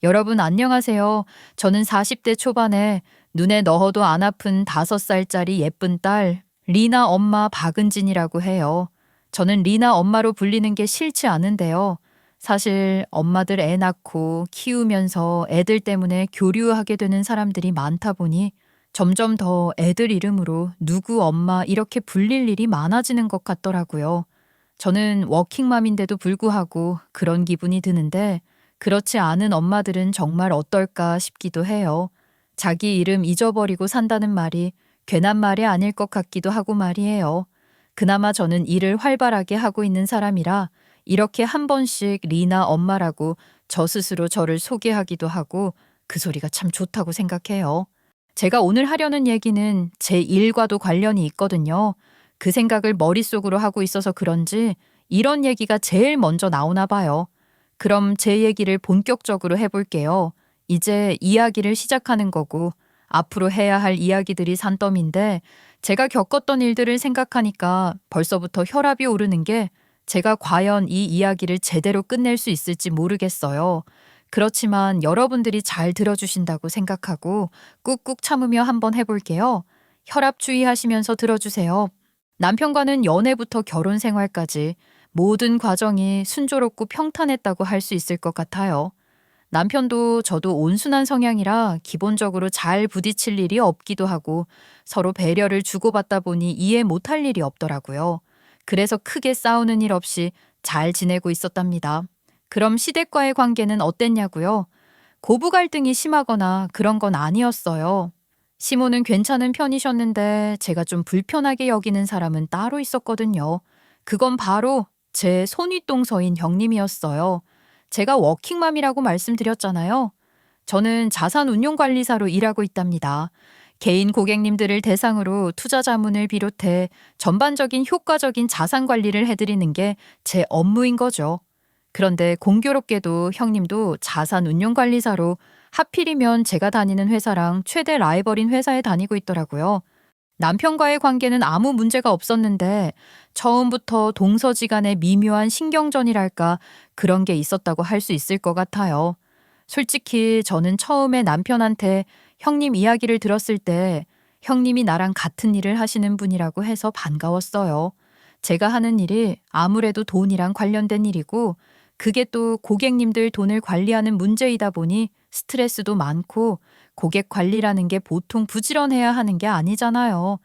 여러분 안녕하세요. 저는 40대 초반에 눈에 넣어도 안 아픈 5살짜리 예쁜 딸 리나 엄마 박은진이라고 해요. 저는 리나 엄마로 불리는 게 싫지 않은데요. 사실 엄마들 애 낳고 키우면서 애들 때문에 교류하게 되는 사람들이 많다 보니 점점 더 애들 이름으로 누구 엄마 이렇게 불릴 일이 많아지는 것 같더라고요. 저는 워킹맘인데도 불구하고 그런 기분이 드는데 그렇지 않은 엄마들은 정말 어떨까 싶기도 해요. 자기 이름 잊어버리고 산다는 말이 괜한 말이 아닐 것 같기도 하고 말이에요. 그나마 저는 일을 활발하게 하고 있는 사람이라 이렇게 한 번씩 리나 엄마라고 저 스스로 저를 소개하기도 하고 그 소리가 참 좋다고 생각해요. 제가 오늘 하려는 얘기는 제 일과도 관련이 있거든요. 그 생각을 머릿속으로 하고 있어서 그런지 이런 얘기가 제일 먼저 나오나 봐요. 그럼 제 얘기를 본격적으로 해볼게요. 이제 이야기를 시작하는 거고 앞으로 해야 할 이야기들이 산더미인데 제가 겪었던 일들을 생각하니까 벌써부터 혈압이 오르는 게 제가 과연 이 이야기를 제대로 끝낼 수 있을지 모르겠어요. 그렇지만 여러분들이 잘 들어주신다고 생각하고 꾹꾹 참으며 한번 해볼게요. 혈압 주의하시면서 들어주세요. 남편과는 연애부터 결혼 생활까지 모든 과정이 순조롭고 평탄했다고 할 수 있을 것 같아요. 남편도 저도 온순한 성향이라 기본적으로 잘 부딪힐 일이 없기도 하고 서로 배려를 주고받다 보니 이해 못할 일이 없더라고요. 그래서 크게 싸우는 일 없이 잘 지내고 있었답니다. 그럼 시댁과의 관계는 어땠냐고요? 고부 갈등이 심하거나 그런 건 아니었어요. 시모는 괜찮은 편이셨는데 제가 좀 불편하게 여기는 사람은 따로 있었거든요. 그건 바로 제 손윗동서인 형님이었어요. 제가 워킹맘이라고 말씀드렸잖아요. 저는 자산운용관리사로 일하고 있답니다. 개인 고객님들을 대상으로 투자 자문을 비롯해 전반적인 효과적인 자산 관리를 해드리는 게 제 업무인 거죠. 그런데 공교롭게도 형님도 자산운용관리사로 하필이면 제가 다니는 회사랑 최대 라이벌인 회사에 다니고 있더라고요. 남편과의 관계는 아무 문제가 없었는데 처음부터 동서지간의 미묘한 신경전이랄까 그런 게 있었다고 할 수 있을 것 같아요. 솔직히 저는 처음에 남편한테 형님 이야기를 들었을 때 형님이 나랑 같은 일을 하시는 분이라고 해서 반가웠어요. 제가 하는 일이 아무래도 돈이랑 관련된 일이고 그게 또 고객님들 돈을 관리하는 문제이다 보니 스트레스도 많고 고객 관리라는 게 보통 부지런해야 하는 게 아니잖아요.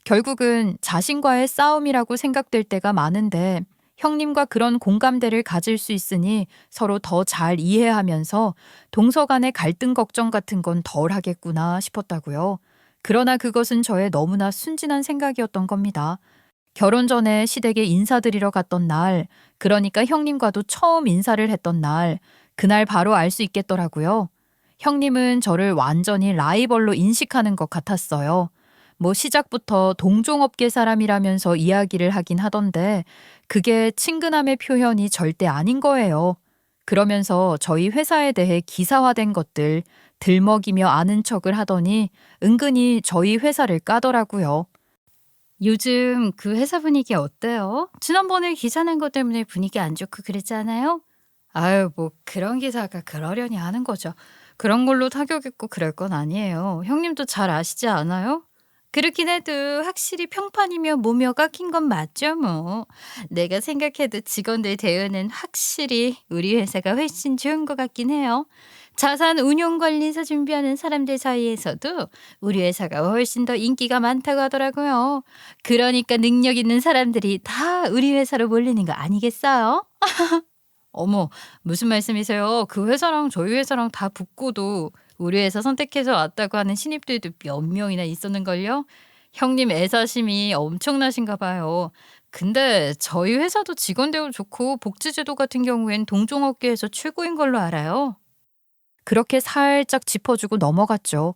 결국은 자신과의 싸움이라고 생각될 때가 많은데 형님과 그런 공감대를 가질 수 있으니 서로 더 잘 이해하면서 동서 간의 갈등 걱정 같은 건 덜 하겠구나 싶었다고요. 그러나 그것은 저의 너무나 순진한 생각이었던 겁니다. 결혼 전에 시댁에 인사드리러 갔던 날, 그러니까 형님과도 처음 인사를 했던 날, 그날 바로 알 수 있겠더라고요. 형님은 저를 완전히 라이벌로 인식하는 것 같았어요. 뭐 시작부터 동종업계 사람이라면서 이야기를 하긴 하던데 그게 친근함의 표현이 절대 아닌 거예요. 그러면서 저희 회사에 대해 기사화된 것들 들먹이며 아는 척을 하더니 은근히 저희 회사를 까더라고요. 요즘 그 회사 분위기 어때요? 지난번에 기사 낸 것 때문에 분위기 안 좋고 그랬잖아요? 아유, 뭐 그런 기사가 그러려니 하는 거죠. 그런 걸로 타격 있고 그럴 건 아니에요. 형님도 잘 아시지 않아요? 그렇긴 해도 확실히 평판이며 뭐며 깎인 건 맞죠, 뭐. 내가 생각해도 직원들 대우는 확실히 우리 회사가 훨씬 좋은 것 같긴 해요. 자산 운용 관리사 준비하는 사람들 사이에서도 우리 회사가 훨씬 더 인기가 많다고 하더라고요. 그러니까 능력 있는 사람들이 다 우리 회사로 몰리는 거 아니겠어요? 어머, 무슨 말씀이세요? 그 회사랑 저희 회사랑 다 붙고도 우리 회사 선택해서 왔다고 하는 신입들도 몇 명이나 있었는걸요? 형님 애사심이 엄청나신가 봐요. 근데 저희 회사도 직원 대우 좋고 복지 제도 같은 경우엔 동종업계에서 최고인 걸로 알아요. 그렇게 살짝 짚어주고 넘어갔죠.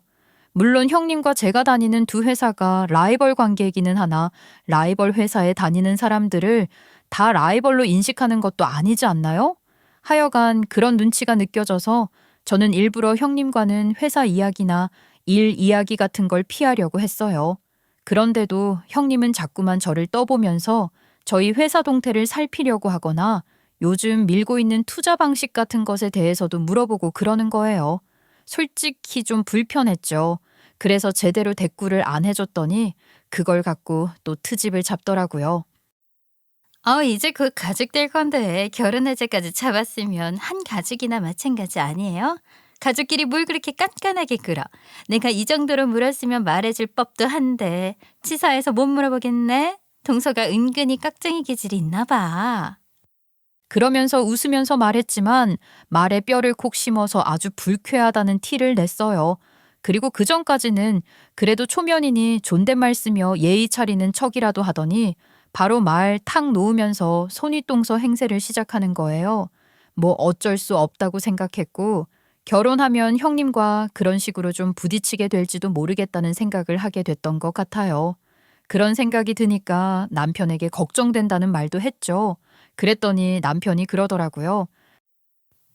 물론 형님과 제가 다니는 두 회사가 라이벌 관계이기는 하나 라이벌 회사에 다니는 사람들을 다 라이벌로 인식하는 것도 아니지 않나요? 하여간 그런 눈치가 느껴져서 저는 일부러 형님과는 회사 이야기나 일 이야기 같은 걸 피하려고 했어요. 그런데도 형님은 자꾸만 저를 떠보면서 저희 회사 동태를 살피려고 하거나 요즘 밀고 있는 투자 방식 같은 것에 대해서도 물어보고 그러는 거예요. 솔직히 좀 불편했죠. 그래서 제대로 대꾸를 안 해줬더니 그걸 갖고 또 트집을 잡더라고요. 이제 곧 가족 될 건데 결혼 해제까지 잡았으면 한 가족이나 마찬가지 아니에요? 가족끼리 뭘 그렇게 깐깐하게 굴어. 내가 이 정도로 물었으면 말해줄 법도 한데 치사해서 못 물어보겠네. 동서가 은근히 깍쟁이 기질이 있나 봐. 그러면서 웃으면서 말했지만 말에 뼈를 콕 심어서 아주 불쾌하다는 티를 냈어요. 그리고 그 전까지는 그래도 초면이니 존댓말 쓰며 예의 차리는 척이라도 하더니 바로 말 탁 놓으면서 손윗동서 행세를 시작하는 거예요. 뭐 어쩔 수 없다고 생각했고 결혼하면 형님과 그런 식으로 좀 부딪히게 될지도 모르겠다는 생각을 하게 됐던 것 같아요. 그런 생각이 드니까 남편에게 걱정된다는 말도 했죠. 그랬더니 남편이 그러더라고요.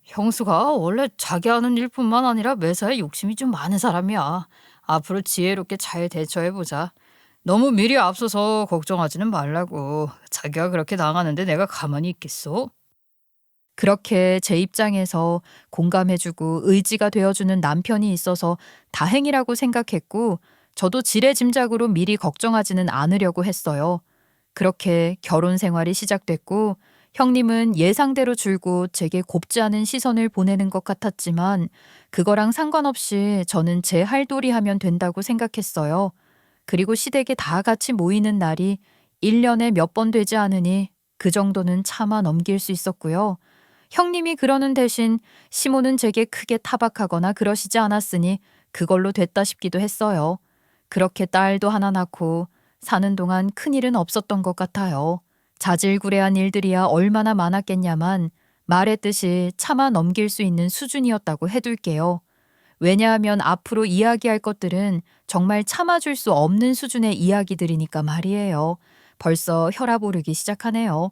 형수가 원래 자기 하는 일뿐만 아니라 매사에 욕심이 좀 많은 사람이야. 앞으로 지혜롭게 잘 대처해보자. 너무 미리 앞서서 걱정하지는 말라고. 자기가 그렇게 당하는데 내가 가만히 있겠어? 그렇게 제 입장에서 공감해주고 의지가 되어주는 남편이 있어서 다행이라고 생각했고 저도 지레짐작으로 미리 걱정하지는 않으려고 했어요. 그렇게 결혼 생활이 시작됐고 형님은 예상대로 줄곧 제게 곱지 않은 시선을 보내는 것 같았지만 그거랑 상관없이 저는 제 할도리 하면 된다고 생각했어요. 그리고 시댁에 다 같이 모이는 날이 1년에 몇 번 되지 않으니 그 정도는 참아 넘길 수 있었고요. 형님이 그러는 대신 시모는 제게 크게 타박하거나 그러시지 않았으니 그걸로 됐다 싶기도 했어요. 그렇게 딸도 하나 낳고 사는 동안 큰일은 없었던 것 같아요. 자질구레한 일들이야 얼마나 많았겠냐만 말했듯이 참아 넘길 수 있는 수준이었다고 해둘게요. 왜냐하면 앞으로 이야기할 것들은 정말 참아줄 수 없는 수준의 이야기들이니까 말이에요. 벌써 혈압 오르기 시작하네요.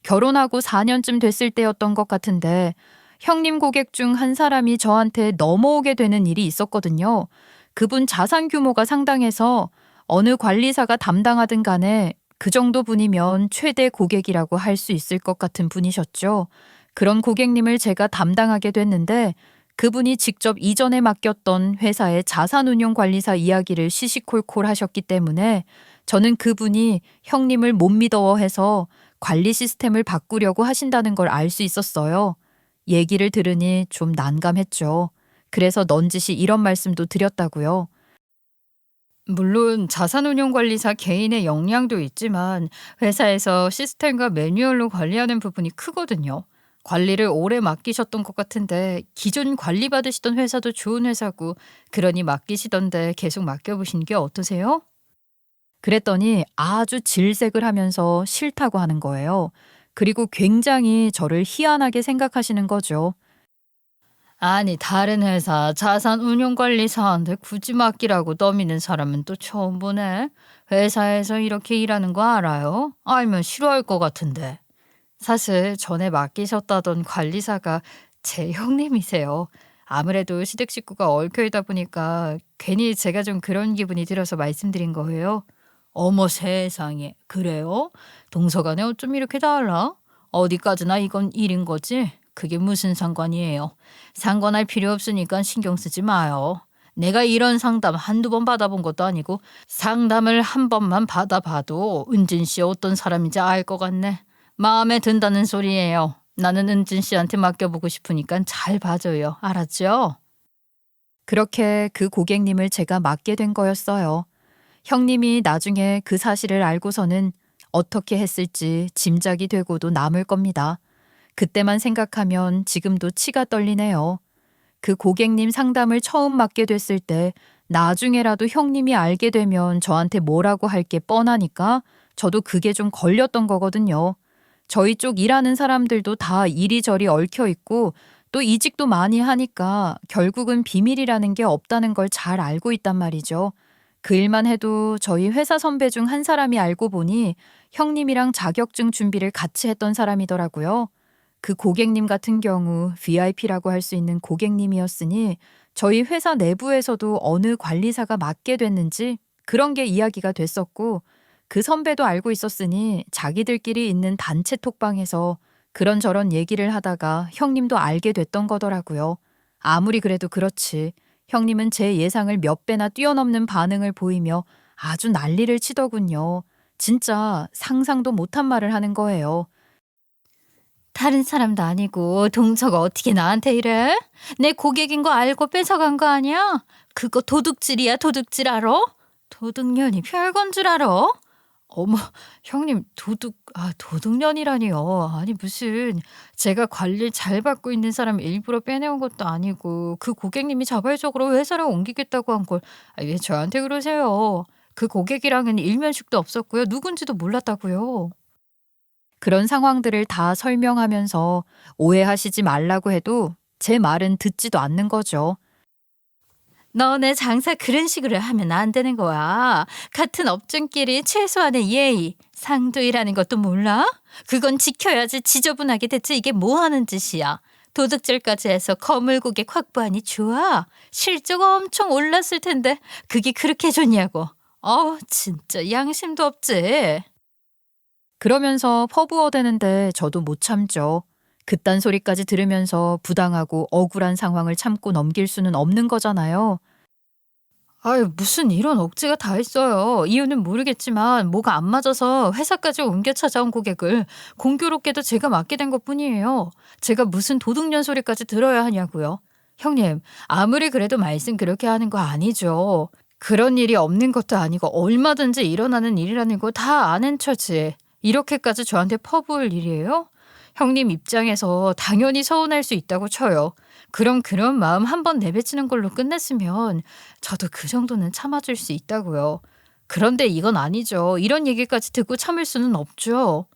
결혼하고 4년쯤 됐을 때였던 것 같은데 형님 고객 중 한 사람이 저한테 넘어오게 되는 일이 있었거든요. 그분 자산 규모가 상당해서 어느 관리사가 담당하든 간에 그 정도 분이면 최대 고객이라고 할 수 있을 것 같은 분이셨죠. 그런 고객님을 제가 담당하게 됐는데 그분이 직접 이전에 맡겼던 회사의 자산운용관리사 이야기를 시시콜콜 하셨기 때문에 저는 그분이 형님을 못 믿어해서 관리 시스템을 바꾸려고 하신다는 걸 알 수 있었어요. 얘기를 들으니 좀 난감했죠. 그래서 넌지시 이런 말씀도 드렸다고요. 물론 자산운용관리사 개인의 역량도 있지만 회사에서 시스템과 매뉴얼로 관리하는 부분이 크거든요. 관리를 오래 맡기셨던 것 같은데 기존 관리 받으시던 회사도 좋은 회사고 그러니 맡기시던데 계속 맡겨보신 게 어떠세요? 그랬더니 아주 질색을 하면서 싫다고 하는 거예요. 그리고 굉장히 저를 희한하게 생각하시는 거죠. 아니 다른 회사 자산운용관리사한테 굳이 맡기라고 떠미는 사람은 또 처음 보네. 회사에서 이렇게 일하는 거 알아요? 알면 싫어할 것 같은데. 사실 전에 맡기셨다던 관리사가 제 형님이세요. 아무래도 시댁 식구가 얽혀있다 보니까 괜히 제가 좀 그런 기분이 들어서 말씀드린 거예요. 어머 세상에 그래요? 동서간에 어쩜 이렇게 달라? 어디까지나 이건 일인 거지? 그게 무슨 상관이에요? 상관할 필요 없으니까 신경 쓰지 마요. 내가 이런 상담 한두 번 받아본 것도 아니고 상담을 한 번만 받아봐도 은진 씨 어떤 사람인지 알 것 같네. 마음에 든다는 소리예요. 나는 은진 씨한테 맡겨보고 싶으니까 잘 봐줘요. 알았죠? 그렇게 그 고객님을 제가 맡게 된 거였어요. 형님이 나중에 그 사실을 알고서는 어떻게 했을지 짐작이 되고도 남을 겁니다. 그때만 생각하면 지금도 치가 떨리네요. 그 고객님 상담을 처음 맡게 됐을 때 나중에라도 형님이 알게 되면 저한테 뭐라고 할 게 뻔하니까 저도 그게 좀 걸렸던 거거든요. 저희 쪽 일하는 사람들도 다 이리저리 얽혀 있고 또 이직도 많이 하니까 결국은 비밀이라는 게 없다는 걸 잘 알고 있단 말이죠. 그 일만 해도 저희 회사 선배 중 한 사람이 알고 보니 형님이랑 자격증 준비를 같이 했던 사람이더라고요. 그 고객님 같은 경우 VIP라고 할 수 있는 고객님이었으니 저희 회사 내부에서도 어느 관리사가 맡게 됐는지 그런 게 이야기가 됐었고 그 선배도 알고 있었으니 자기들끼리 있는 단체 톡방에서 그런저런 얘기를 하다가 형님도 알게 됐던 거더라고요. 아무리 그래도 그렇지. 형님은 제 예상을 몇 배나 뛰어넘는 반응을 보이며 아주 난리를 치더군요. 진짜 상상도 못한 말을 하는 거예요. 다른 사람도 아니고 동서가 어떻게 나한테 이래? 내 고객인 거 알고 뺏어간 거 아니야? 그거 도둑질이야, 도둑질 알아? 도둑년이 별건 줄 알아? 어머, 형님 도둑년이라니요. 아니 무슨 제가 관리를 잘 받고 있는 사람 일부러 빼내온 것도 아니고 그 고객님이 자발적으로 회사를 옮기겠다고 한 걸 왜 저한테 그러세요. 그 고객이랑은 일면식도 없었고요. 누군지도 몰랐다고요. 그런 상황들을 다 설명하면서 오해하시지 말라고 해도 제 말은 듣지도 않는 거죠. 너네 장사 그런 식으로 하면 안 되는 거야. 같은 업종끼리 최소한의 예의, 상도이라는 것도 몰라? 그건 지켜야지. 지저분하게 대체 이게 뭐 하는 짓이야. 도둑질까지 해서 거물고객 확보하니 좋아. 실적 엄청 올랐을 텐데 그게 그렇게 좋냐고. 진짜 양심도 없지. 그러면서 퍼부어대는데 저도 못 참죠. 그딴 소리까지 들으면서 부당하고 억울한 상황을 참고 넘길 수는 없는 거잖아요. 아유, 무슨 이런 억지가 다 있어요. 이유는 모르겠지만 뭐가 안 맞아서 회사까지 옮겨 찾아온 고객을 공교롭게도 제가 맡게 된 것뿐이에요. 제가 무슨 도둑년 소리까지 들어야 하냐고요. 형님, 아무리 그래도 말씀 그렇게 하는 거 아니죠. 그런 일이 없는 것도 아니고 얼마든지 일어나는 일이라는 거 다 아는 처지. 이렇게까지 저한테 퍼부을 일이에요? 형님 입장에서 당연히 서운할 수 있다고 쳐요. 그럼 그런 마음 한번 내뱉는 걸로 끝냈으면 저도 그 정도는 참아줄 수 있다고요. 그런데 이건 아니죠. 이런 얘기까지 듣고 참을 수는 없죠.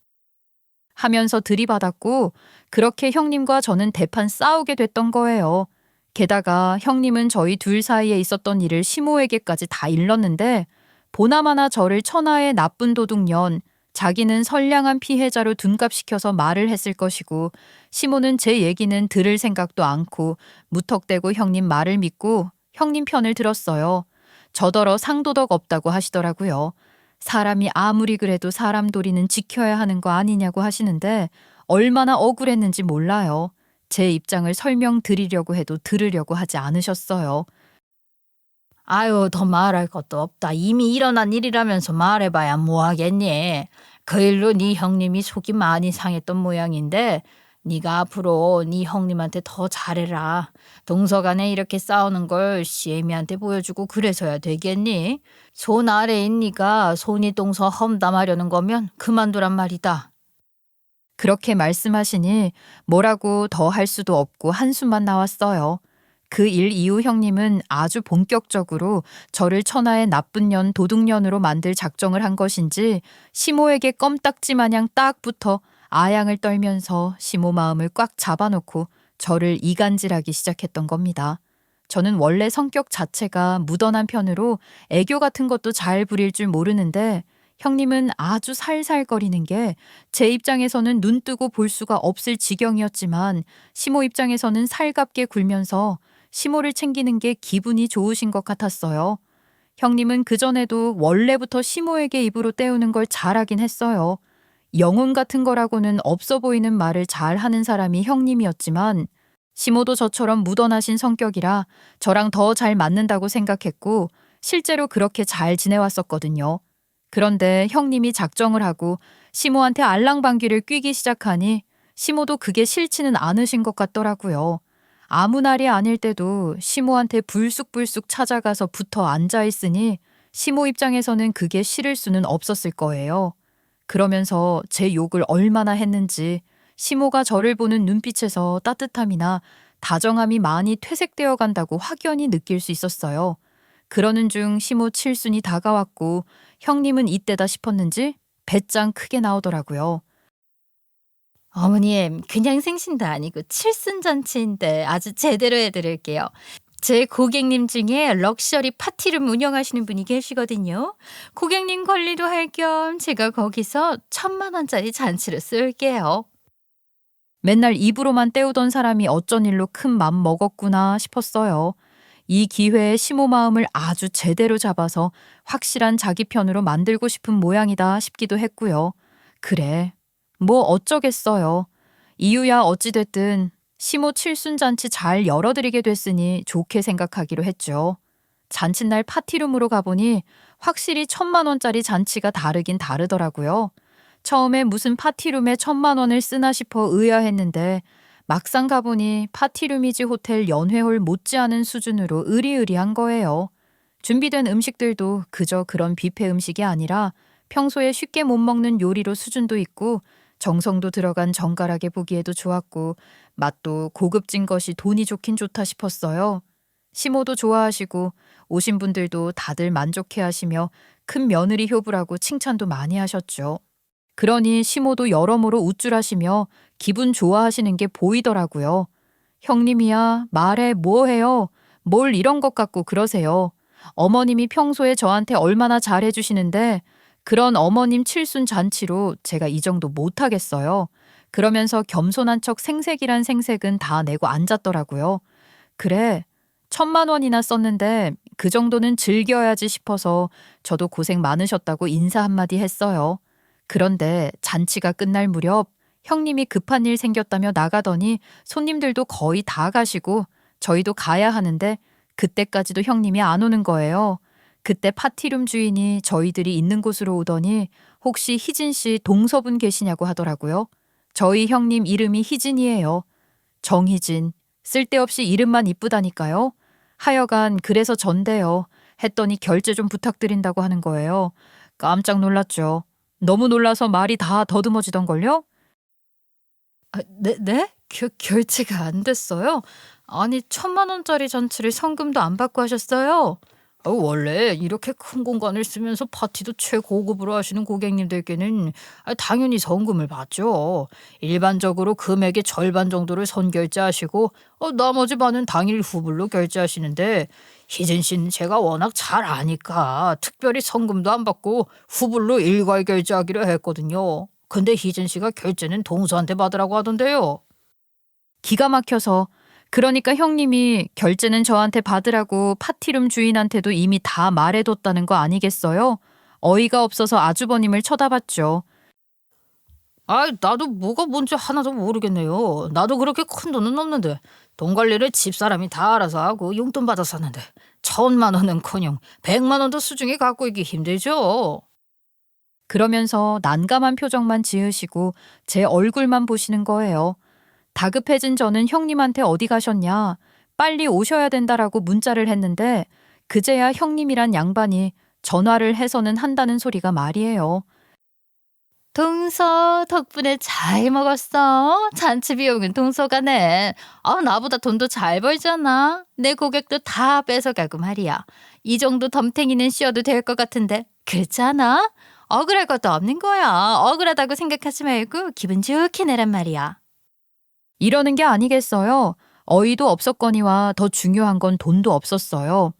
하면서 들이받았고 그렇게 형님과 저는 대판 싸우게 됐던 거예요. 게다가 형님은 저희 둘 사이에 있었던 일을 시모에게까지 다 일렀는데 보나마나 저를 천하의 나쁜 도둑년, 자기는 선량한 피해자로 둔갑시켜서 말을 했을 것이고 시모는 제 얘기는 들을 생각도 않고 무턱대고 형님 말을 믿고 형님 편을 들었어요. 저더러 상도덕 없다고 하시더라고요. 사람이 아무리 그래도 사람 도리는 지켜야 하는 거 아니냐고 하시는데 얼마나 억울했는지 몰라요. 제 입장을 설명드리려고 해도 들으려고 하지 않으셨어요. 아유, 더 말할 것도 없다. 이미 일어난 일이라면서 말해봐야 뭐 하겠니? 그 일로 네 형님이 속이 많이 상했던 모양인데 네가 앞으로 네 형님한테 더 잘해라. 동서간에 이렇게 싸우는 걸 시애미한테 보여주고 그래서야 되겠니? 손 아래인 네가 손이 동서 험담하려는 거면 그만두란 말이다. 그렇게 말씀하시니 뭐라고 더 할 수도 없고 한숨만 나왔어요. 그 일 이후 형님은 아주 본격적으로 저를 천하의 나쁜 년 도둑년으로 만들 작정을 한 것인지 시모에게 껌딱지 마냥 딱 붙어 아양을 떨면서 시모 마음을 꽉 잡아놓고 저를 이간질하기 시작했던 겁니다. 저는 원래 성격 자체가 무던한 편으로 애교 같은 것도 잘 부릴 줄 모르는데 형님은 아주 살살거리는 게 제 입장에서는 눈 뜨고 볼 수가 없을 지경이었지만 시모 입장에서는 살갑게 굴면서 시모를 챙기는 게 기분이 좋으신 것 같았어요. 형님은 그전에도 원래부터 시모에게 입으로 때우는 걸 잘하긴 했어요. 영혼 같은 거라고는 없어 보이는 말을 잘 하는 사람이 형님이었지만 시모도 저처럼 무던하신 성격이라 저랑 더 잘 맞는다고 생각했고 실제로 그렇게 잘 지내왔었거든요. 그런데 형님이 작정을 하고 시모한테 알랑방귀를 뀌기 시작하니 시모도 그게 싫지는 않으신 것 같더라고요. 아무 날이 아닐 때도 시모한테 불쑥불쑥 찾아가서 붙어 앉아있으니 시모 입장에서는 그게 싫을 수는 없었을 거예요. 그러면서 제 욕을 얼마나 했는지 시모가 저를 보는 눈빛에서 따뜻함이나 다정함이 많이 퇴색되어 간다고 확연히 느낄 수 있었어요. 그러는 중 시모 칠순이 다가왔고 형님은 이때다 싶었는지 배짱 크게 나오더라고요. 어머님, 그냥 생신도 아니고 칠순잔치인데 아주 제대로 해드릴게요. 제 고객님 중에 럭셔리 파티룸 운영하시는 분이 계시거든요. 고객님 관리도 할 겸 제가 거기서 1,000만 원짜리 잔치를 쏠게요. 맨날 입으로만 때우던 사람이 어쩐 일로 큰 맘 먹었구나 싶었어요. 이 기회에 시모 마음을 아주 제대로 잡아서 확실한 자기 편으로 만들고 싶은 모양이다 싶기도 했고요. 그래, 뭐 어쩌겠어요. 이유야 어찌됐든 시모 칠순잔치 잘 열어드리게 됐으니 좋게 생각하기로 했죠. 잔칫날 파티룸으로 가보니 확실히 1,000만 원짜리 잔치가 다르긴 다르더라고요. 처음에 무슨 파티룸에 1,000만 원을 쓰나 싶어 의아했는데 막상 가보니 파티룸이지 호텔 연회홀 못지않은 수준으로 으리으리한 거예요. 준비된 음식들도 그저 그런 뷔페 음식이 아니라 평소에 쉽게 못 먹는 요리로 수준도 있고 정성도 들어간 정갈하게 보기에도 좋았고 맛도 고급진 것이 돈이 좋긴 좋다 싶었어요. 시모도 좋아하시고 오신 분들도 다들 만족해 하시며 큰 며느리 효부라고 칭찬도 많이 하셨죠. 그러니 시모도 여러모로 우쭐하시며 기분 좋아하시는 게 보이더라고요. 형님이야 말해 뭐해요. 뭘 이런 것 갖고 그러세요. 어머님이 평소에 저한테 얼마나 잘해주시는데 그런 어머님 칠순 잔치로 제가 이 정도 못하겠어요. 그러면서 겸손한 척 생색이란 생색은 다 내고 앉았더라고요. 그래, 1,000만 원이나 썼는데 그 정도는 즐겨야지 싶어서 저도 고생 많으셨다고 인사 한마디 했어요. 그런데 잔치가 끝날 무렵 형님이 급한 일 생겼다며 나가더니 손님들도 거의 다 가시고 저희도 가야 하는데 그때까지도 형님이 안 오는 거예요. 그때 파티룸 주인이 저희들이 있는 곳으로 오더니 혹시 희진 씨 동서분 계시냐고 하더라고요. 저희 형님 이름이 희진이에요. 정희진. 쓸데없이 이름만 이쁘다니까요. 하여간 그래서 전데요. 했더니 결제 좀 부탁드린다고 하는 거예요. 깜짝 놀랐죠. 너무 놀라서 말이 다 더듬어지던걸요? 네? 결제가 안 됐어요? 아니 1,000만 원짜리 잔치를 성금도 안 받고 하셨어요? 원래 이렇게 큰 공간을 쓰면서 파티도 최고급으로 하시는 고객님들께는 당연히 성금을 받죠. 일반적으로 금액의 절반 정도를 선결제하시고 나머지 반은 당일 후불로 결제하시는데 희진 씨는 제가 워낙 잘 아니까 특별히 성금도 안 받고 후불로 일괄 결제하기로 했거든요. 근데 희진 씨가 결제는 동서한테 받으라고 하던데요. 기가 막혀서 그러니까 형님이 결제는 저한테 받으라고 파티룸 주인한테도 이미 다 말해뒀다는 거 아니겠어요? 어이가 없어서 아주버님을 쳐다봤죠. 나도 뭐가 뭔지 하나도 모르겠네요. 나도 그렇게 큰 돈은 없는데 돈 관리를 집사람이 다 알아서 하고 용돈 받아 샀는데 1,000만 원은커녕 100만 원도 수중에 갖고 있기 힘들죠. 그러면서 난감한 표정만 지으시고 제 얼굴만 보시는 거예요. 다급해진 저는 형님한테 어디 가셨냐, 빨리 오셔야 된다라고 문자를 했는데 그제야 형님이란 양반이 전화를 해서는 한다는 소리가 말이에요. 동서 덕분에 잘 먹었어. 잔치 비용은 동서가 내. 나보다 돈도 잘 벌잖아. 내 고객도 다 뺏어가고 말이야. 이 정도 덤탱이는 씌워도 될 것 같은데 그렇지 않아? 억울할 것도 없는 거야. 억울하다고 생각하지 말고 기분 좋게 내란 말이야. 이러는 게 아니겠어요. 어이도 없었거니와 더 중요한 건 돈도 없었어요.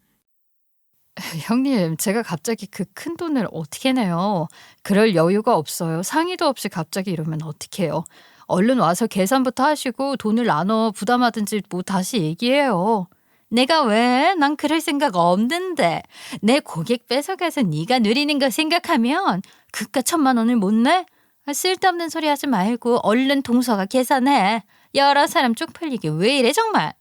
형님, 제가 갑자기 그 큰 돈을 어떻게 내요? 그럴 여유가 없어요. 상의도 없이 갑자기 이러면 어떡해요? 얼른 와서 계산부터 하시고 돈을 나눠 부담하든지 뭐 다시 얘기해요. 내가 왜? 난 그럴 생각 없는데. 내 고객 뺏어가서 네가 누리는 거 생각하면 그깟 1,000만 원을 못 내? 쓸데없는 소리 하지 말고 얼른 동서가 계산해. 여러 사람 쪽팔리게 왜 이래 정말.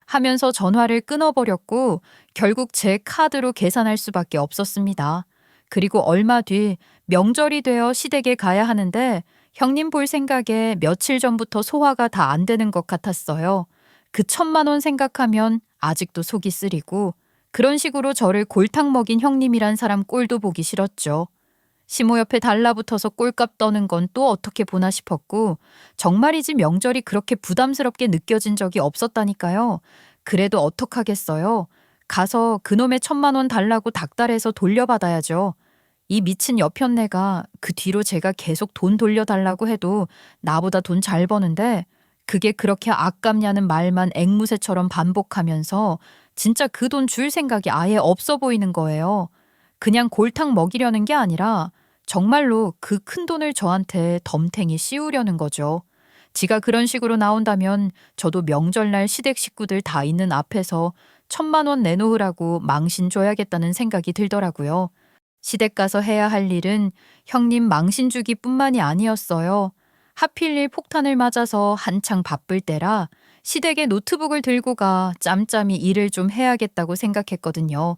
하면서 전화를 끊어버렸고 결국 제 카드로 계산할 수밖에 없었습니다. 그리고 얼마 뒤 명절이 되어 시댁에 가야 하는데 형님 볼 생각에 며칠 전부터 소화가 다 안 되는 것 같았어요. 그 1,000만 원 생각하면 아직도 속이 쓰리고 그런 식으로 저를 골탕 먹인 형님이란 사람 꼴도 보기 싫었죠. 시모 옆에 달라붙어서 꼴값 떠는 건 또 어떻게 보나 싶었고 정말이지 명절이 그렇게 부담스럽게 느껴진 적이 없었다니까요. 그래도 어떡하겠어요. 가서 그놈의 1,000만 원 달라고 닥달해서 돌려받아야죠. 이 미친 여편네가 그 뒤로 제가 계속 돈 돌려달라고 해도 나보다 돈 잘 버는데 그게 그렇게 아깝냐는 말만 앵무새처럼 반복하면서 진짜 그 돈 줄 생각이 아예 없어 보이는 거예요. 그냥 골탕 먹이려는 게 아니라 정말로 그 큰 돈을 저한테 덤탱이 씌우려는 거죠. 지가 그런 식으로 나온다면 저도 명절날 시댁 식구들 다 있는 앞에서 1,000만 원 내놓으라고 망신 줘야겠다는 생각이 들더라고요. 시댁 가서 해야 할 일은 형님 망신 주기뿐만이 아니었어요. 하필 폭탄을 맞아서 한창 바쁠 때라 시댁에 노트북을 들고 가 짬짬이 일을 좀 해야겠다고 생각했거든요.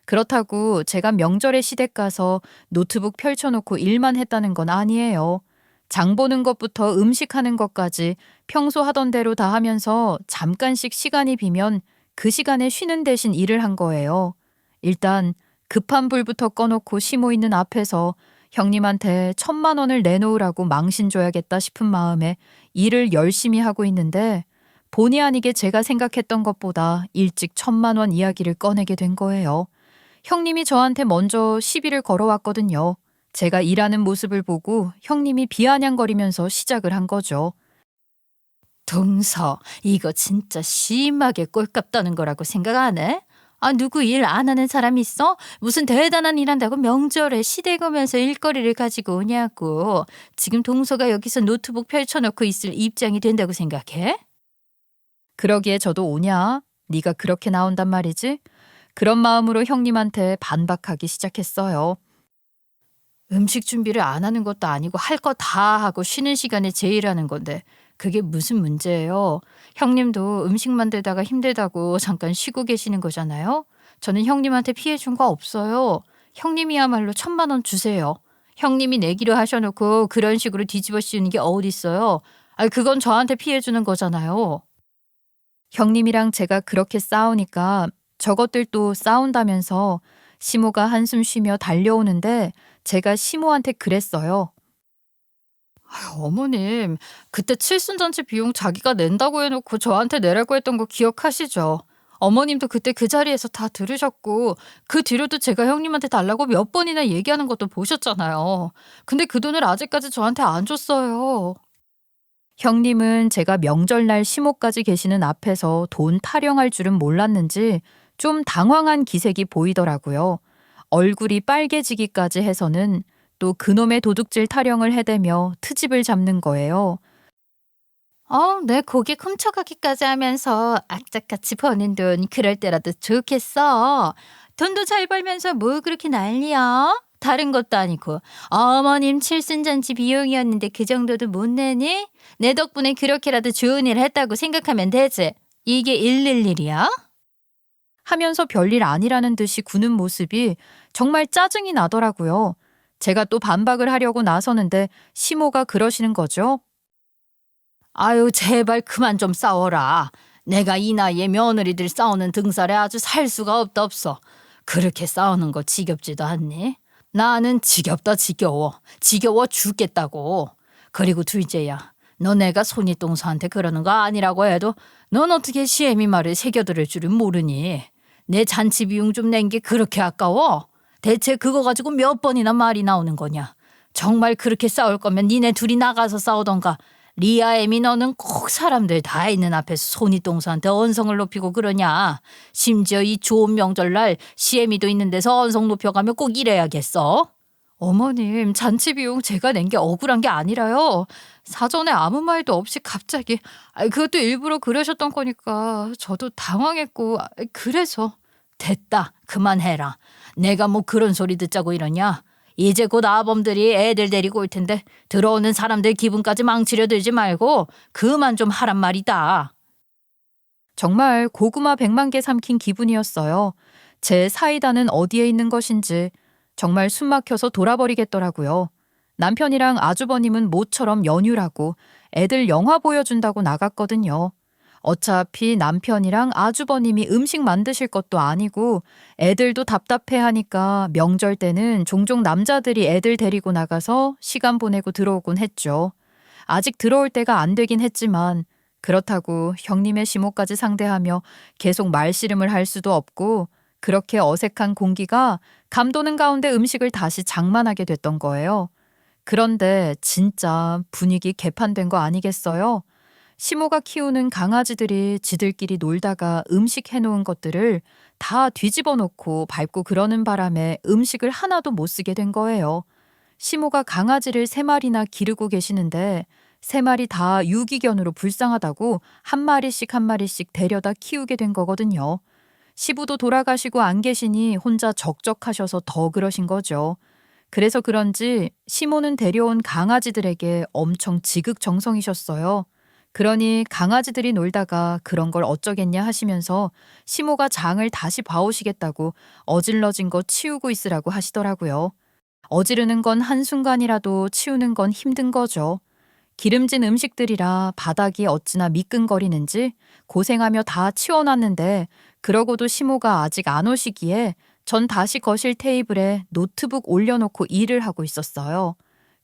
그렇다고 제가 명절에 시댁 가서 노트북 펼쳐놓고 일만 했다는 건 아니에요. 장 보는 것부터 음식하는 것까지 평소 하던 대로 다 하면서 잠깐씩 시간이 비면 그 시간에 쉬는 대신 일을 한 거예요. 일단 급한 불부터 꺼놓고 시모 있는 앞에서 형님한테 1,000만 원을 내놓으라고 망신 줘야겠다 싶은 마음에 일을 열심히 하고 있는데 본의 아니게 제가 생각했던 것보다 일찍 1,000만 원 이야기를 꺼내게 된 거예요. 형님이 저한테 먼저 시비를 걸어왔거든요. 제가 일하는 모습을 보고 형님이 비아냥거리면서 시작을 한 거죠. 동서, 이거 진짜 심하게 꼴값 떠는 거라고 생각 안 해? 아, 누구 일 안 하는 사람 있어? 무슨 대단한 일 한다고 명절에 시댁 오면서 일거리를 가지고 오냐고. 지금 동서가 여기서 노트북 펼쳐놓고 있을 입장이 된다고 생각해? 그러기에 저도 오냐? 네가 그렇게 나온단 말이지? 그런 마음으로 형님한테 반박하기 시작했어요. 음식 준비를 안 하는 것도 아니고 할 거 다 하고 쉬는 시간에 제일 하는 건데 그게 무슨 문제예요? 형님도 음식 만들다가 힘들다고 잠깐 쉬고 계시는 거잖아요. 저는 형님한테 피해 준 거 없어요. 형님이야말로 1,000만 원 주세요. 형님이 내기로 하셔놓고 그런 식으로 뒤집어 씌우는 게 어딨어요. 아, 그건 저한테 피해 주는 거잖아요. 형님이랑 제가 그렇게 싸우니까 저것들도 싸운다면서 시모가 한숨 쉬며 달려오는데 제가 시모한테 그랬어요. 아유, 어머님, 그때 칠순잔치 비용 자기가 낸다고 해놓고 저한테 내라고 했던 거 기억하시죠? 어머님도 그때 그 자리에서 다 들으셨고 그 뒤로도 제가 형님한테 달라고 몇 번이나 얘기하는 것도 보셨잖아요. 근데 그 돈을 아직까지 저한테 안 줬어요. 형님은 제가 명절날 시모까지 계시는 앞에서 돈 타령할 줄은 몰랐는지 좀 당황한 기색이 보이더라고요. 얼굴이 빨개지기까지 해서는 또 그놈의 도둑질 타령을 해대며 트집을 잡는 거예요. 내 고개 훔쳐가기까지 하면서 악착같이 버는 돈 그럴 때라도 좋겠어. 돈도 잘 벌면서 뭘 그렇게 난리야? 다른 것도 아니고 어머님 칠순잔치 비용이었는데 그 정도도 못 내니? 내 덕분에 그렇게라도 좋은 일 했다고 생각하면 되지. 이게 111이야? 하면서 별일 아니라는 듯이 구는 모습이 정말 짜증이 나더라고요. 제가 또 반박을 하려고 나서는데 시모가 그러시는 거죠. 아유, 제발 그만 좀 싸워라. 내가 이 나이에 며느리들 싸우는 등살에 아주 살 수가 없어. 그렇게 싸우는 거 지겹지도 않니? 나는 지겹다 지겨워. 지겨워 죽겠다고. 그리고 둘째야, 너 내가 손이동서한테 그러는 거 아니라고 해도 넌 어떻게 시애미 말을 새겨들을 줄은 모르니? 내 잔치 비용 좀 낸 게 그렇게 아까워? 대체 그거 가지고 몇 번이나 말이 나오는 거냐? 정말 그렇게 싸울 거면 니네 둘이 나가서 싸우던가. 리아, 에미, 너는 꼭 사람들 다 있는 앞에서 손이동서한테 언성을 높이고 그러냐? 심지어 이 좋은 명절날 시애미도 있는 데서 언성 높여가며 꼭 이래야겠어? 어머님, 잔치 비용 제가 낸 게 억울한 게 아니라요. 사전에 아무 말도 없이 갑자기 그것도 일부러 그러셨던 거니까 저도 당황했고 그래서. 됐다. 그만해라. 내가 뭐 그런 소리 듣자고 이러냐? 이제 곧 아범들이 애들 데리고 올 텐데 들어오는 사람들 기분까지 망치려 들지 말고 그만 좀 하란 말이다. 정말 고구마 100만 개 삼킨 기분이었어요. 제 사이다는 어디에 있는 것인지 정말 숨 막혀서 돌아버리겠더라고요. 남편이랑 아주버님은 모처럼 연휴라고 애들 영화 보여준다고 나갔거든요. 어차피 남편이랑 아주버님이 음식 만드실 것도 아니고 애들도 답답해하니까 명절 때는 종종 남자들이 애들 데리고 나가서 시간 보내고 들어오곤 했죠. 아직 들어올 때가 안 되긴 했지만 그렇다고 형님의 시모까지 상대하며 계속 말씨름을 할 수도 없고 그렇게 어색한 공기가 감도는 가운데 음식을 다시 장만하게 됐던 거예요. 그런데 진짜 분위기 개판된 거 아니겠어요? 시모가 키우는 강아지들이 지들끼리 놀다가 음식 해놓은 것들을 다 뒤집어 놓고 밟고 그러는 바람에 음식을 하나도 못 쓰게 된 거예요. 시모가 강아지를 3마리나 기르고 계시는데 3마리 다 유기견으로 불쌍하다고 한 마리씩 데려다 키우게 된 거거든요. 시부도 돌아가시고 안 계시니 혼자 적적하셔서 더 그러신 거죠. 그래서 그런지 시모는 데려온 강아지들에게 엄청 지극정성이셨어요. 그러니 강아지들이 놀다가 그런 걸 어쩌겠냐 하시면서 시모가 장을 다시 봐오시겠다고 어질러진 거 치우고 있으라고 하시더라고요. 어지르는 건 한순간이라도 치우는 건 힘든 거죠. 기름진 음식들이라 바닥이 어찌나 미끈거리는지 고생하며 다 치워놨는데 그러고도 시모가 아직 안 오시기에 전 다시 거실 테이블에 노트북 올려놓고 일을 하고 있었어요.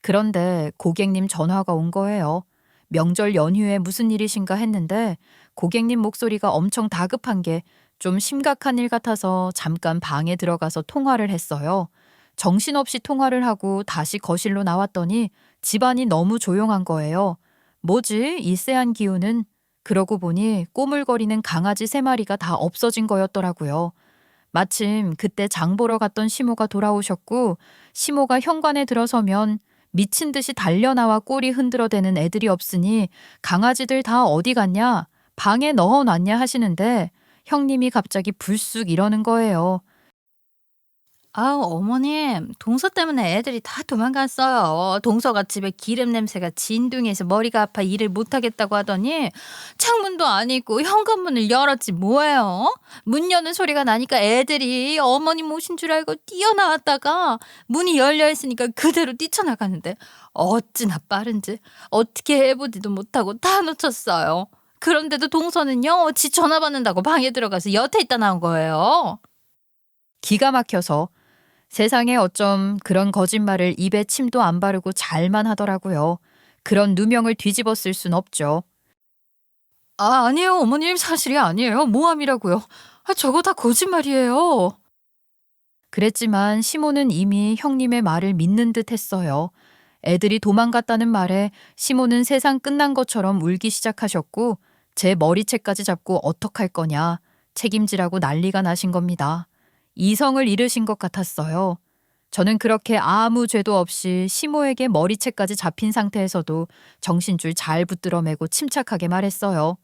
그런데 고객님 전화가 온 거예요. 명절 연휴에 무슨 일이신가 했는데 고객님 목소리가 엄청 다급한 게 좀 심각한 일 같아서 잠깐 방에 들어가서 통화를 했어요. 정신없이 통화를 하고 다시 거실로 나왔더니 집안이 너무 조용한 거예요. 뭐지? 이 쎄한 기운은? 그러고 보니 꼬물거리는 강아지 3마리가 다 없어진 거였더라고요. 마침 그때 장 보러 갔던 시모가 돌아오셨고 시모가 현관에 들어서면 미친 듯이 달려나와 꼬리 흔들어대는 애들이 없으니 강아지들 다 어디 갔냐? 방에 넣어놨냐 하시는데 형님이 갑자기 불쑥 이러는 거예요. 아우, 어머님, 동서 때문에 애들이 다 도망갔어요. 동서가 집에 기름 냄새가 진둥해서 머리가 아파 일을 못하겠다고 하더니 창문도 안 있고 현관문을 열었지 뭐예요? 문 여는 소리가 나니까 애들이 어머님 오신 줄 알고 뛰어나왔다가 문이 열려 있으니까 그대로 뛰쳐나가는데 어찌나 빠른지 어떻게 해보지도 못하고 다 놓쳤어요. 그런데도 동서는요, 지 전화 받는다고 방에 들어가서 여태 있다 나온 거예요. 기가 막혀서 세상에 어쩜 그런 거짓말을 입에 침도 안 바르고 잘만 하더라고요. 그런 누명을 뒤집어 쓸 순 없죠. 아니에요, 어머님. 사실이 아니에요. 모함이라고요. 저거 다 거짓말이에요. 그랬지만 시모는 이미 형님의 말을 믿는 듯 했어요. 애들이 도망갔다는 말에 시모는 세상 끝난 것처럼 울기 시작하셨고 제 머리채까지 잡고 어떡할 거냐 책임지라고 난리가 나신 겁니다. 이성을 잃으신 것 같았어요. 저는 그렇게 아무 죄도 없이 시모에게 머리채까지 잡힌 상태에서도 정신줄 잘 붙들어 매고 침착하게 말했어요.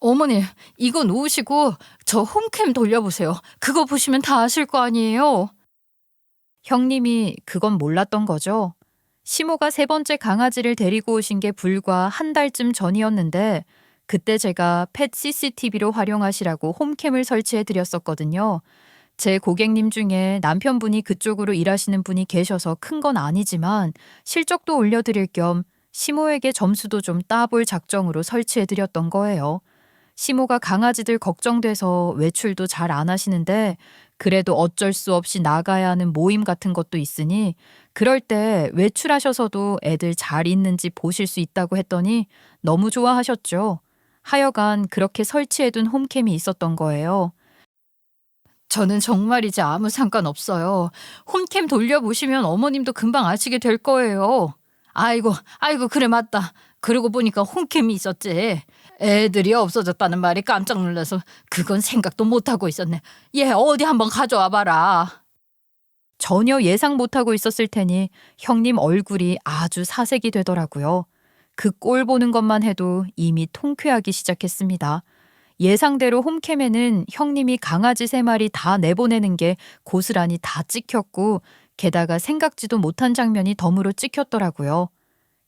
어머니, 이거 놓으시고 저 홈캠 돌려보세요. 그거 보시면 다 아실 거 아니에요. 형님이 그건 몰랐던 거죠. 시모가 3번째 강아지를 데리고 오신 게 불과 한 달쯤 전이었는데 그때 제가 펫 CCTV로 활용하시라고 홈캠을 설치해 드렸었거든요. 제 고객님 중에 남편분이 그쪽으로 일하시는 분이 계셔서 큰 건 아니지만 실적도 올려드릴 겸 시모에게 점수도 좀 따볼 작정으로 설치해 드렸던 거예요. 시모가 강아지들 걱정돼서 외출도 잘 안 하시는데 그래도 어쩔 수 없이 나가야 하는 모임 같은 것도 있으니 그럴 때 외출하셔서도 애들 잘 있는지 보실 수 있다고 했더니 너무 좋아하셨죠. 하여간 그렇게 설치해둔 홈캠이 있었던 거예요. 저는 정말이지 아무 상관없어요. 홈캠 돌려보시면 어머님도 금방 아시게 될 거예요. 아이고, 그래, 맞다. 그러고 보니까 홈캠이 있었지. 애들이 없어졌다는 말이 깜짝 놀라서 그건 생각도 못하고 있었네. 얘 어디 한번 가져와 봐라. 전혀 예상 못하고 있었을 테니 형님 얼굴이 아주 사색이 되더라고요. 그 꼴 보는 것만 해도 이미 통쾌하기 시작했습니다. 예상대로 홈캠에는 형님이 강아지 3마리 다 내보내는 게 고스란히 다 찍혔고 게다가 생각지도 못한 장면이 덤으로 찍혔더라고요.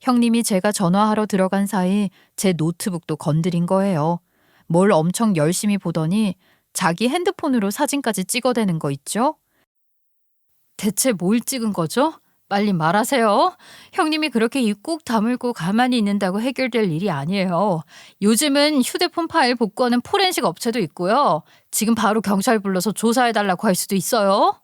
형님이 제가 전화하러 들어간 사이 제 노트북도 건드린 거예요. 뭘 엄청 열심히 보더니 자기 핸드폰으로 사진까지 찍어대는 거 있죠? 대체 뭘 찍은 거죠? 빨리 말하세요. 형님이 그렇게 입 꼭 다물고 가만히 있는다고 해결될 일이 아니에요. 요즘은 휴대폰 파일 복구하는 포렌식 업체도 있고요. 지금 바로 경찰 불러서 조사해달라고 할 수도 있어요.